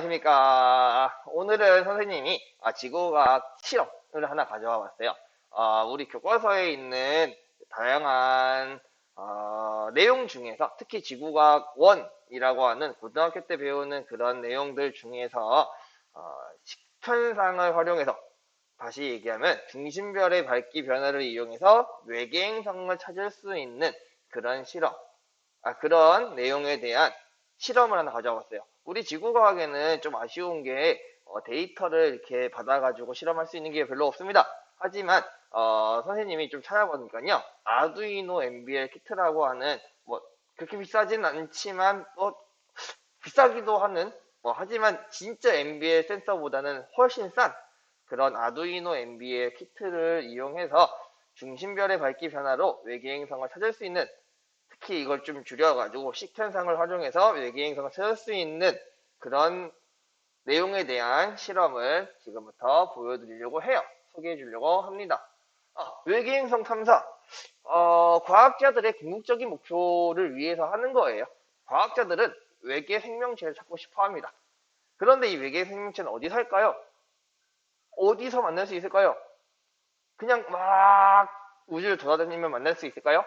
안녕하십니까. 오늘은 선생님이 지구과학 실험을 하나 가져와 봤어요. 우리 교과서에 있는 다양한 내용 중에서 특히 지구과학 1이라고 하는 고등학교 때 배우는 그런 내용들 중에서 식편상을 활용해서 다시 얘기하면 중심별의 밝기 변화를 이용해서 외계 행성을 찾을 수 있는 그런 실험, 그런 내용에 대한 실험을 하나 가져왔어요. 우리 지구과학에는 좀 아쉬운 게 데이터를 이렇게 받아가지고 실험할 수 있는 게 별로 없습니다. 하지만 선생님이 좀 찾아보니까요. 아두이노 MBL 키트라고 하는 뭐 그렇게 비싸진 않지만 비싸기도 하는 하지만 진짜 MBL 센서보다는 훨씬 싼 그런 아두이노 MBL 키트를 이용해서 중심별의 밝기 변화로 외계 행성을 찾을 수 있는, 특히 이걸 좀 줄여가지고 식현상을 활용해서 외계 행성을 찾을 수 있는 그런 내용에 대한 실험을 지금부터 보여드리려고 해요. 소개해 주려고 합니다. 외계 행성 탐사. 과학자들의 궁극적인 목표를 위해서 하는 거예요. 과학자들은 외계 생명체를 찾고 싶어 합니다. 그런데 이 외계 생명체는 어디 살까요? 어디서 만날 수 있을까요? 그냥 막 우주를 돌아다니면 만날 수 있을까요?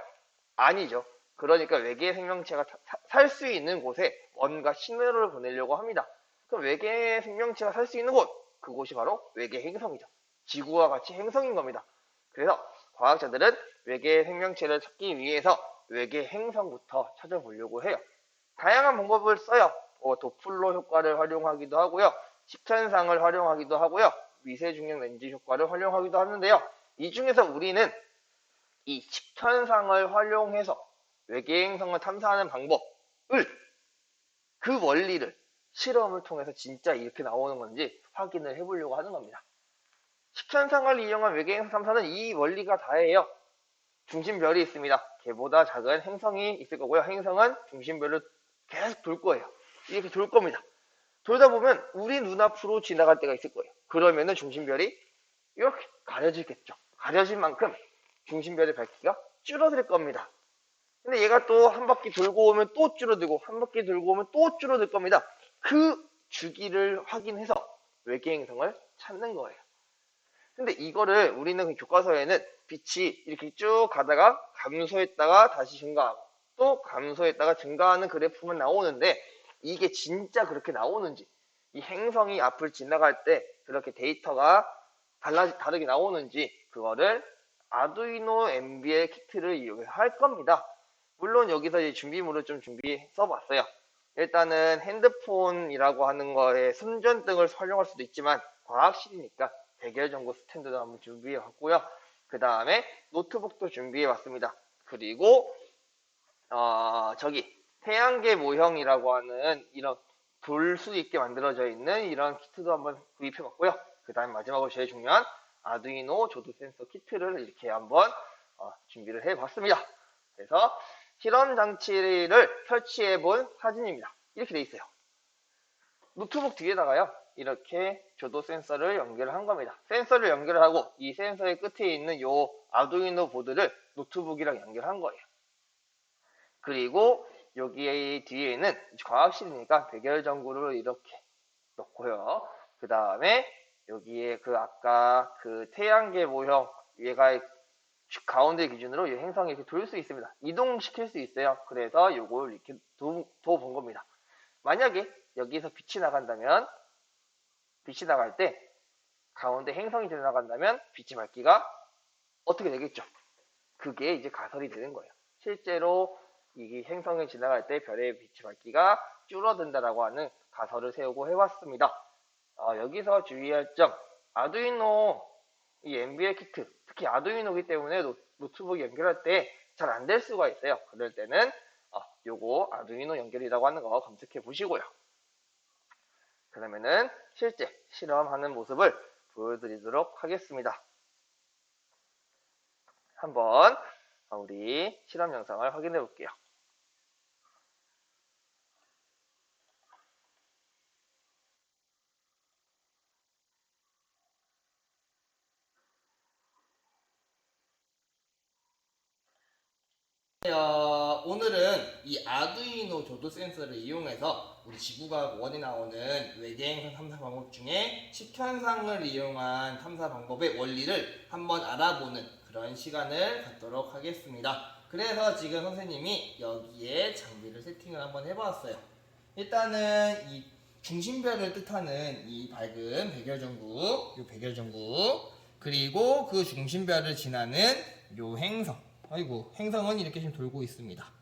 아니죠. 그러니까 외계 생명체가 살 수 있는 곳에 뭔가 신호를 보내려고 합니다. 그럼 외계 생명체가 살 수 있는 곳, 그곳이 바로 외계 행성이죠. 지구와 같이 행성인 겁니다. 그래서 과학자들은 외계 생명체를 찾기 위해서 외계 행성부터 찾아보려고 해요. 다양한 방법을 써요. 도플러 효과를 활용하기도 하고요. 식천상을 활용하기도 하고요. 미세중력 렌즈 효과를 활용하기도 하는데요. 이 중에서 우리는 이 식천상을 활용해서 외계 행성을 탐사하는 방법을, 그 원리를 실험을 통해서 진짜 이렇게 나오는 건지 확인을 해보려고 하는 겁니다. 식천상을 이용한 외계 행성 탐사는 이 원리가 다예요. 중심별이 있습니다. 걔보다 작은 행성이 있을 거고요. 행성은 중심별을 계속 돌 거예요. 이렇게 돌 겁니다. 돌다 보면 우리 눈앞으로 지나갈 때가 있을 거예요. 그러면은 중심별이 이렇게 가려지겠죠. 가려진 만큼 중심별의 밝기가 줄어들 겁니다. 근데 얘가 또 한 바퀴 돌고 오면 또 줄어들고 한 바퀴 돌고 오면 또 줄어들 겁니다. 그 주기를 확인해서 외계 행성을 찾는 거예요. 근데 이거를 우리는 그 교과서에는 빛이 이렇게 쭉 가다가 감소했다가 다시 증가하고 또 감소했다가 증가하는 그래프만 나오는데, 이게 진짜 그렇게 나오는지, 이 행성이 앞을 지나갈 때 그렇게 데이터가 다르게 나오는지, 그거를 아두이노 MBL 키트를 이용해서 할 겁니다. 물론 여기서 이제 준비물을 좀 써봤어요. 일단은 핸드폰이라고 하는 거에 손전등을 활용할 수도 있지만 과학실이니까 대결전구 스탠드도 한번 준비해 왔고요. 그 다음에 노트북도 준비해 왔습니다. 그리고 태양계 모형이라고 하는 이런 돌 수 있게 만들어져 있는 이런 키트도 한번 구입해 봤고요. 그 다음에 마지막으로 제일 중요한 아두이노 조드 센서 키트를 이렇게 한번 준비를 해 봤습니다. 그래서 실험 장치를 설치해 본 사진입니다. 이렇게 돼 있어요. 노트북 뒤에다가요, 이렇게 조도 센서를 연결한 겁니다. 센서를 연결하고 이 센서의 끝에 있는 요 아두이노 보드를 노트북이랑 연결한 거예요. 그리고 여기 뒤에는 과학실이니까 백열 전구를 이렇게 넣고요. 그 다음에 여기에 아까 그 태양계 모형, 얘가 가운데 기준으로 이 행성이 이렇게 돌 수 있습니다. 이동시킬 수 있어요. 그래서 요걸 이렇게 둬본 겁니다. 만약에 여기서 빛이 나갈 때 가운데 행성이 지나간다면 빛의 밝기가 어떻게 되겠죠? 그게 이제 가설이 되는 거예요. 실제로 이 행성이 지나갈 때 별의 빛의 밝기가 줄어든다라고 하는 가설을 세우고 해왔습니다. 여기서 주의할 점, 아두이노 이 MBL 키트, 특히 아두이노기 때문에 노트북 연결할 때 잘 안 될 수가 있어요. 그럴 때는 요거 아두이노 연결이라고 하는 거 검색해 보시고요. 그러면은 실제 실험하는 모습을 보여드리도록 하겠습니다. 한번 우리 실험 영상을 확인해 볼게요. 오늘은 이 아두이노 조도 센서를 이용해서 우리 지구과학 1에 나오는 외계행성 탐사 방법 중에 식현상을 이용한 탐사 방법의 원리를 한번 알아보는 그런 시간을 갖도록 하겠습니다. 그래서 지금 선생님이 여기에 장비를 세팅을 한번 해보았어요. 일단은 이 중심별을 뜻하는 이 밝은 백열전구, 이 백열전구, 그리고 그 중심별을 지나는 요 행성. 아이고, 행성은 이렇게 지금 돌고 있습니다.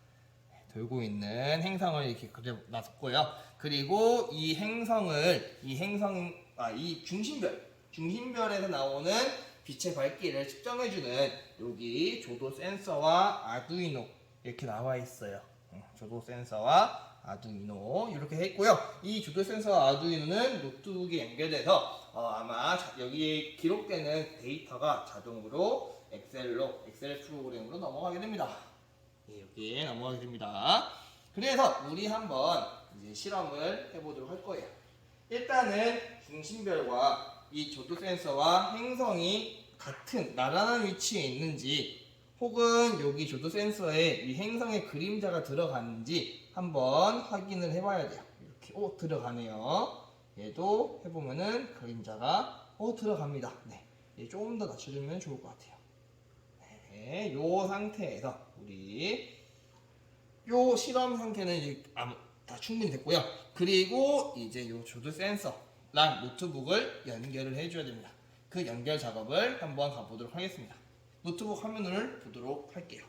돌고 있는 행성을 이렇게 그려놨고요. 그리고 이 중심별에서 나오는 빛의 밝기를 측정해주는 여기 조도 센서와 아두이노 이렇게 나와 있어요. 조도 센서와 아두이노 이렇게 했고요. 이 조도 센서와 아두이노는 노트북에 연결돼서 아마 여기에 기록되는 데이터가 자동으로 엑셀 프로그램으로 넘어가게 됩니다. 여기에 넘어가게 됩니다. 그래서 우리 한번 이제 실험을 해보도록 할 거예요. 일단은 중심별과 이 조도 센서와 행성이 같은 나란한 위치에 있는지, 혹은 여기 조도 센서에 이 행성의 그림자가 들어가는지 한번 확인을 해봐야 돼요. 이렇게 들어가네요. 얘도 해보면은 그림자가 들어갑니다. 네, 얘 조금 더 낮춰주면 좋을 것 같아요. 네, 요 상태에서 우리 요 실험 상태는 이제 다 충분히 됐고요. 그리고 이제 요 조도 센서랑 노트북을 연결을 해줘야 됩니다. 그 연결 작업을 한번 가보도록 하겠습니다. 노트북 화면을 보도록 할게요.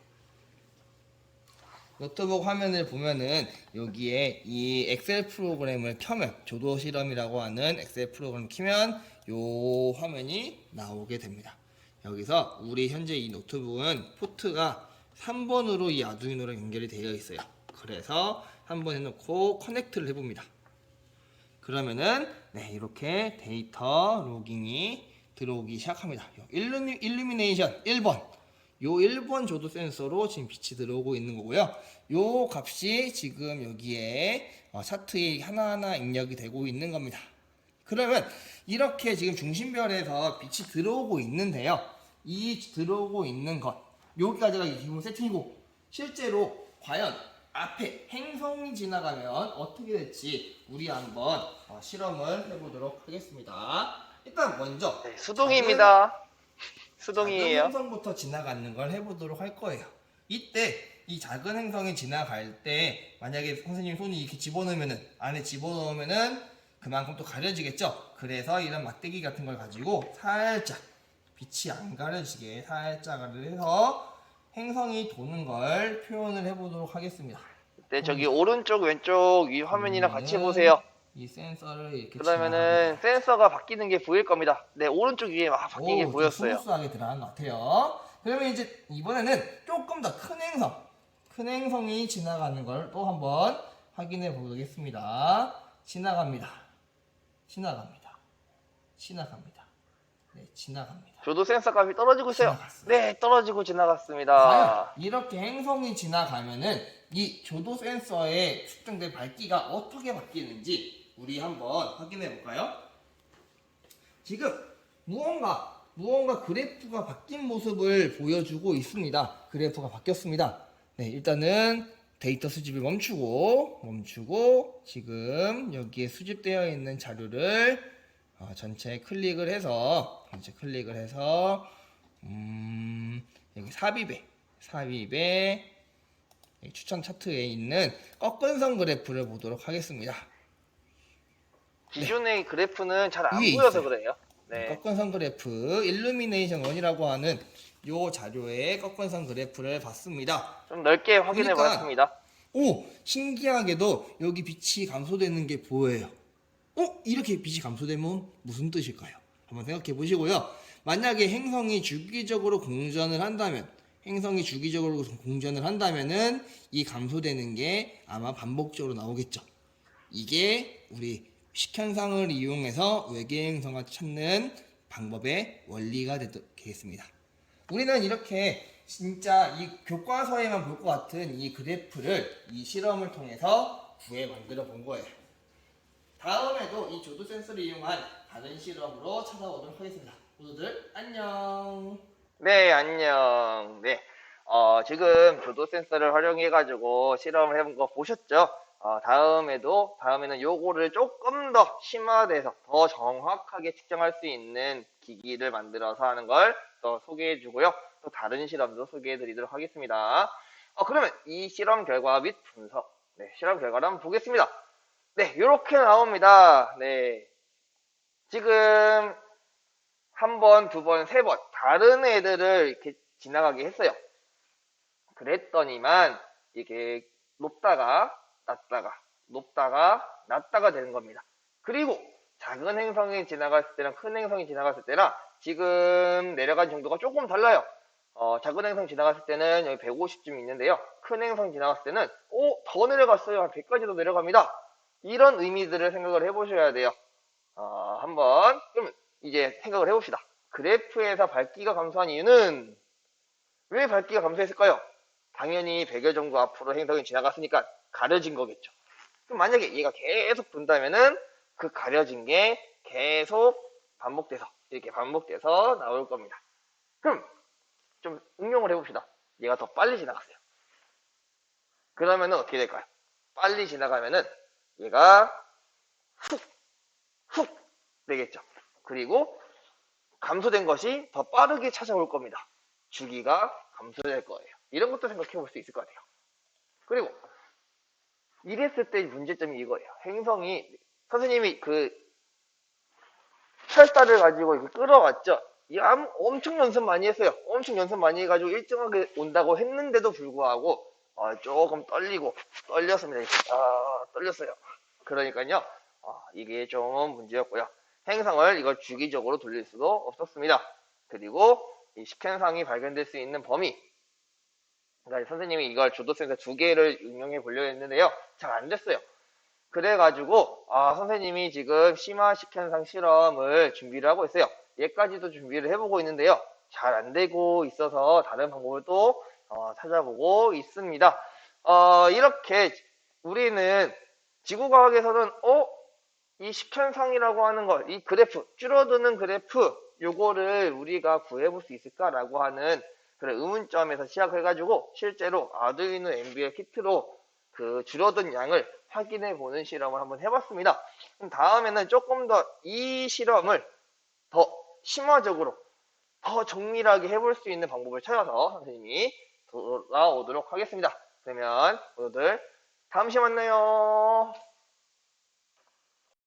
노트북 화면을 보면은 여기에 이 엑셀 프로그램을 켜면, 조도 실험이라고 하는 엑셀 프로그램을 켜면 요 화면이 나오게 됩니다. 여기서 우리 현재 이 노트북은 포트가 3번으로 이 아두이노랑 연결이 되어 있어요. 그래서 3번 해놓고 커넥트를 해봅니다. 그러면은 이렇게 데이터 로깅이 들어오기 시작합니다. 일루미네이션 1번, 요 1번 조도 센서로 지금 빛이 들어오고 있는 거고요. 요 값이 지금 여기에 차트에 하나하나 입력이 되고 있는 겁니다. 그러면 이렇게 지금 중심별에서 빛이 들어오고 있는데요. 이 들어오고 있는 것, 여기까지가 기본 세팅이고, 실제로 과연 앞에 행성이 지나가면 어떻게 될지 우리 한번 실험을 해보도록 하겠습니다. 일단 먼저 수동입니다. 작은 수동이에요. 행성부터 지나가는 걸 해보도록 할 거예요. 이때 이 작은 행성이 지나갈 때 만약에 선생님 손이 이렇게 집어넣으면은, 안에 집어넣으면은 그만큼 또 가려지겠죠. 그래서 이런 막대기 같은 걸 가지고 살짝 빛이 안 가려지게 살짝 해서 행성이 도는 걸 표현을 해보도록 하겠습니다. 네, 저기 오른쪽 왼쪽 위 화면이랑 같이 보세요. 이 센서를 이렇게 그러면은 센서가 바뀌는 게 보일 겁니다. 네, 오른쪽 위에 막 바뀐 게 보였어요. 스무스하게 들어간 것 같아요. 그러면 이제 이번에는 조금 더 큰 행성이 지나가는 걸 또 한번 확인해 보겠습니다. 지나갑니다. 네, 지나갑니다. 조도 센서 값이 떨어지고 있어요. 지나갔어요. 네, 떨어지고 과연 지나갔습니다. 이렇게 행성이 지나가면은 이 조도 센서에 측정된 밝기가 어떻게 바뀌는지 우리 한번 확인해 볼까요? 지금 무언가 그래프가 바뀐 모습을 보여주고 있습니다. 그래프가 바뀌었습니다. 네, 일단은 데이터 수집을 멈추고 지금 여기에 수집되어 있는 자료를 전체 클릭을 해서 여기 삽입에 추천 차트에 있는 꺾은선 그래프를 보도록 하겠습니다. 기존의 그래프는 잘 안 위에 보여서 있어요. 그래요. 네. 꺾은선 그래프 일루미네이션 1이라고 하는 요 자료의 꺾은선 그래프를 봤습니다. 좀 넓게 확인해 보았습니다. 신기하게도 여기 빛이 감소되는 게 보여요. 이렇게 빛이 감소되면 무슨 뜻일까요? 한번 생각해 보시고요. 만약에 행성이 주기적으로 공전을 한다면은 이 감소되는 게 아마 반복적으로 나오겠죠. 이게 우리 식현상을 이용해서 외계행성을 찾는 방법의 원리가 되겠습니다. 우리는 이렇게 진짜 이 교과서에만 볼 것 같은 이 그래프를 이 실험을 통해서 구해 만들어 본 거예요. 다음에도 이 조도 센서를 이용한 다른 실험으로 찾아오도록 하겠습니다. 모두들 안녕. 네, 안녕. 네. 지금 조도 센서를 활용해가지고 실험을 해본 거 보셨죠? 다음에는 요거를 조금 더 심화돼서 더 정확하게 측정할 수 있는 기기를 만들어서 하는 걸 또 소개해 주고요. 또 다른 실험도 소개해 드리도록 하겠습니다. 그러면 이 실험 결과 및 분석, 네, 실험 결과를 한번 보겠습니다. 네, 이렇게 나옵니다. 네. 지금 한 번, 두 번, 세 번 다른 애들을 이렇게 지나가게 했어요. 그랬더니만 이게 높다가 낮다가 높다가 낮다가 되는 겁니다. 그리고 작은 행성이 지나갔을 때랑 큰 행성이 지나갔을 때랑 지금 내려간 정도가 조금 달라요. 작은 행성 지나갔을 때는 여기 150쯤 있는데요. 큰 행성 지나갔을 때는 더 내려갔어요. 한 100까지도 내려갑니다. 이런 의미들을 생각을 해보셔야 돼요. 한번 그럼 이제 생각을 해봅시다. 그래프에서 밝기가 감소한 이유는 왜 밝기가 감소했을까요? 당연히 100여 정도 앞으로 행성이 지나갔으니까 가려진 거겠죠. 그럼 만약에 얘가 계속 돈다면은 그 가려진 게 계속 이렇게 반복돼서 나올 겁니다. 그럼 좀 응용을 해봅시다. 얘가 더 빨리 지나갔어요. 그러면은 어떻게 될까요? 빨리 지나가면은 얘가 훅 되겠죠. 그리고 감소된 것이 더 빠르게 찾아올 겁니다. 주기가 감소될 거예요. 이런 것도 생각해 볼 수 있을 것 같아요. 그리고 이랬을 때 문제점이 이거예요. 행성이 선생님이 그 철사를 가지고 이렇게 끌어왔죠. 엄청 연습 많이 했어요. 엄청 연습 많이 해가지고 일정하게 온다고 했는데도 불구하고 조금 떨렸습니다. 이렇게. 떨렸어요. 그러니까요. 이게 좀 문제였고요. 행성을 이걸 주기적으로 돌릴 수도 없었습니다. 그리고 이 식현상이 발견될 수 있는 범위. 그러니까 선생님이 이걸 조도센서 두 개를 응용해 보려고 했는데요. 잘 안 됐어요. 그래가지고 선생님이 지금 심화 식현상 실험을 준비를 하고 있어요. 얘까지도 준비를 해보고 있는데요. 잘 안 되고 있어서 다른 방법을 또 찾아보고 있습니다. 이렇게 우리는 지구과학에서는 이 식현상이라고 하는 것, 이 그래프, 줄어드는 그래프, 요거를 우리가 구해볼 수 있을까라고 하는 그런 의문점에서 시작해가지고 실제로 아두이노 MBL 키트로 그 줄어든 양을 확인해 보는 실험을 한번 해봤습니다. 그럼 다음에는 조금 더 이 실험을 더 심화적으로 더 정밀하게 해볼 수 있는 방법을 찾아서 선생님이 돌아오도록 하겠습니다. 그러면 모두들 다음 시간에 만나요.